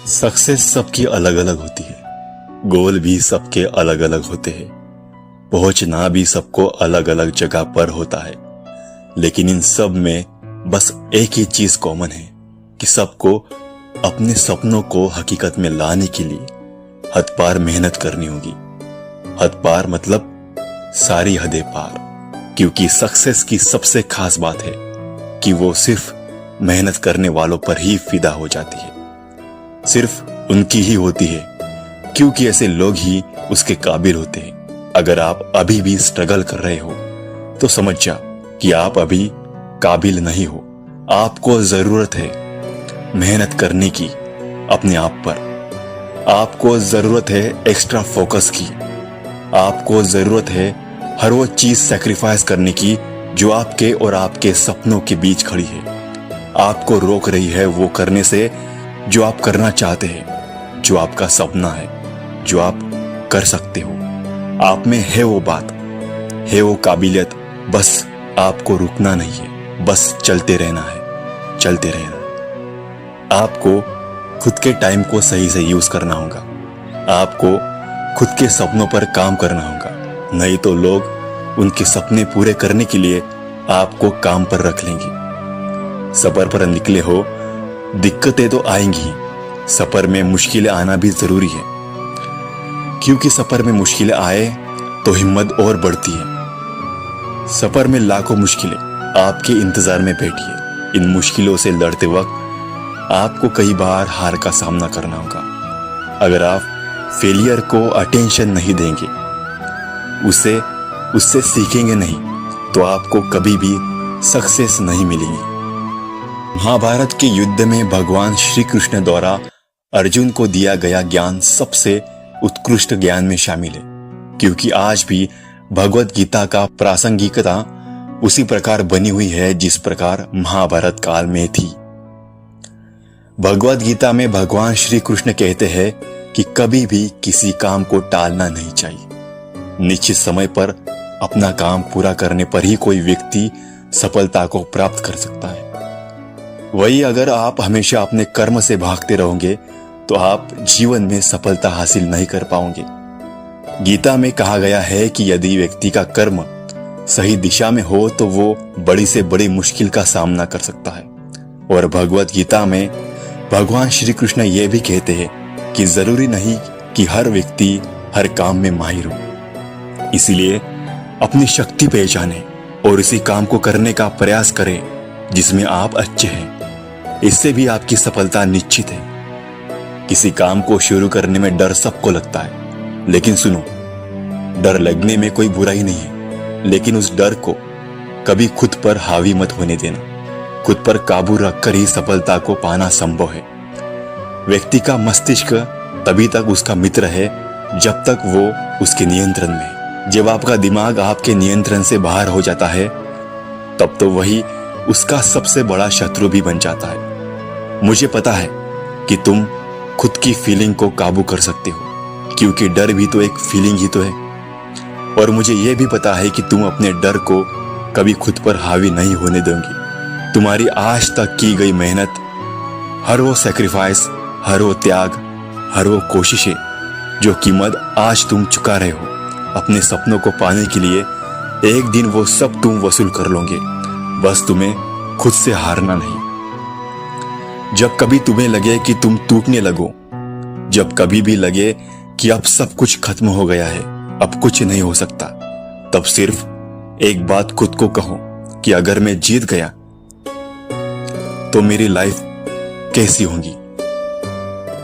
Success सबकी अलग अलग होती है, गोल भी सबके अलग अलग होते हैं, पहुंचना भी सबको अलग अलग जगह पर होता है। लेकिन इन सब में बस एक ही चीज कॉमन है कि सबको अपने सपनों को हकीकत में लाने के लिए हद पार मेहनत करनी होगी। हद पार मतलब सारी हदें पार, क्योंकि सक्सेस की सबसे खास बात है कि वो सिर्फ मेहनत करने वालों पर ही फिदा हो जाती है, सिर्फ उनकी ही होती है, क्योंकि ऐसे लोग ही उसके काबिल होते हैं। अगर आप अभी भी स्ट्रगल कर रहे हो तो समझ जाओ कि आप अभी काबिल नहीं हो। आपको जरूरत है मेहनत करने की अपने आप पर। आपको जरूरत है एक्स्ट्रा फोकस की। आपको जरूरत है हर वो चीज सैक्रिफाइस करने की जो आपके और आपके सपनों के बीच खड़ी है, आपको रोक रही है वो करने से जो आप करना चाहते हैं, जो आपका सपना है, जो आप कर सकते हो। आप में है वो बात, है वो काबिलियत, बस आपको रुकना नहीं है, बस चलते रहना है, चलते रहना। आपको खुद के टाइम को सही से यूज करना होगा। आपको खुद के सपनों पर काम करना होगा, नहीं तो लोग उनके सपने पूरे करने के लिए आपको काम पर रख लेंगे। सफर पर निकले हो, दिक्कतें तो आएंगी ही। सफर में मुश्किलें आना भी जरूरी है, क्योंकि सफर में मुश्किलें आए तो हिम्मत और बढ़ती है। सफर में लाखों मुश्किलें आपके इंतजार में बैठी है। इन मुश्किलों से लड़ते वक्त आपको कई बार हार का सामना करना होगा। अगर आप फेलियर को अटेंशन नहीं देंगे, उससे सीखेंगे नहीं, तो आपको कभी भी सक्सेस नहीं मिलेगी। महाभारत के युद्ध में भगवान श्री कृष्ण द्वारा अर्जुन को दिया गया ज्ञान सबसे उत्कृष्ट ज्ञान में शामिल है, क्योंकि आज भी भगवत गीता का प्रासंगिकता उसी प्रकार बनी हुई है जिस प्रकार महाभारत काल में थी। भगवत गीता में भगवान श्री कृष्ण कहते हैं कि कभी भी किसी काम को टालना नहीं चाहिए। निश्चित समय पर अपना काम पूरा करने पर ही कोई व्यक्ति सफलता को प्राप्त कर सकता है। वही अगर आप हमेशा अपने कर्म से भागते रहोगे तो आप जीवन में सफलता हासिल नहीं कर पाओगे। गीता में कहा गया है कि यदि व्यक्ति का कर्म सही दिशा में हो तो वो बड़ी से बड़ी मुश्किल का सामना कर सकता है। और भगवत गीता में भगवान श्री कृष्ण ये भी कहते हैं कि जरूरी नहीं कि हर व्यक्ति हर काम में माहिर हो। इसीलिए अपनी शक्ति पहचाने और इसी काम को करने का प्रयास करें जिसमें आप अच्छे हैं। इससे भी आपकी सफलता निश्चित है। किसी काम को शुरू करने में डर सबको लगता है, लेकिन सुनो, डर लगने में कोई बुराई नहीं है, लेकिन उस डर को कभी खुद पर हावी मत होने देना। खुद पर काबू रखकर ही सफलता को पाना संभव है। व्यक्ति का मस्तिष्क तभी तक उसका मित्र है जब तक वो उसके नियंत्रण में है। जब आपका दिमाग आपके नियंत्रण से बाहर हो जाता है तब तो वही उसका सबसे बड़ा शत्रु भी बन जाता है। मुझे पता है कि तुम खुद की फीलिंग को काबू कर सकते हो, क्योंकि डर भी तो एक फीलिंग ही तो है। और मुझे यह भी पता है कि तुम अपने डर को कभी खुद पर हावी नहीं होने दोगे। तुम्हारी आज तक की गई मेहनत, हर वो सैक्रिफाइस, हर वो त्याग, हर वो कोशिशें जो कीमत आज तुम चुका रहे हो अपने सपनों को पाने के लिए, एक दिन वो सब तुम वसूल कर लोगे। बस तुम्हें खुद से हारना नहीं। जब कभी तुम्हें लगे कि तुम टूटने लगो, जब कभी भी लगे कि अब सब कुछ खत्म हो गया है, अब कुछ नहीं हो सकता, तब सिर्फ एक बात खुद को कहो कि अगर मैं जीत गया तो मेरी लाइफ कैसी होगी।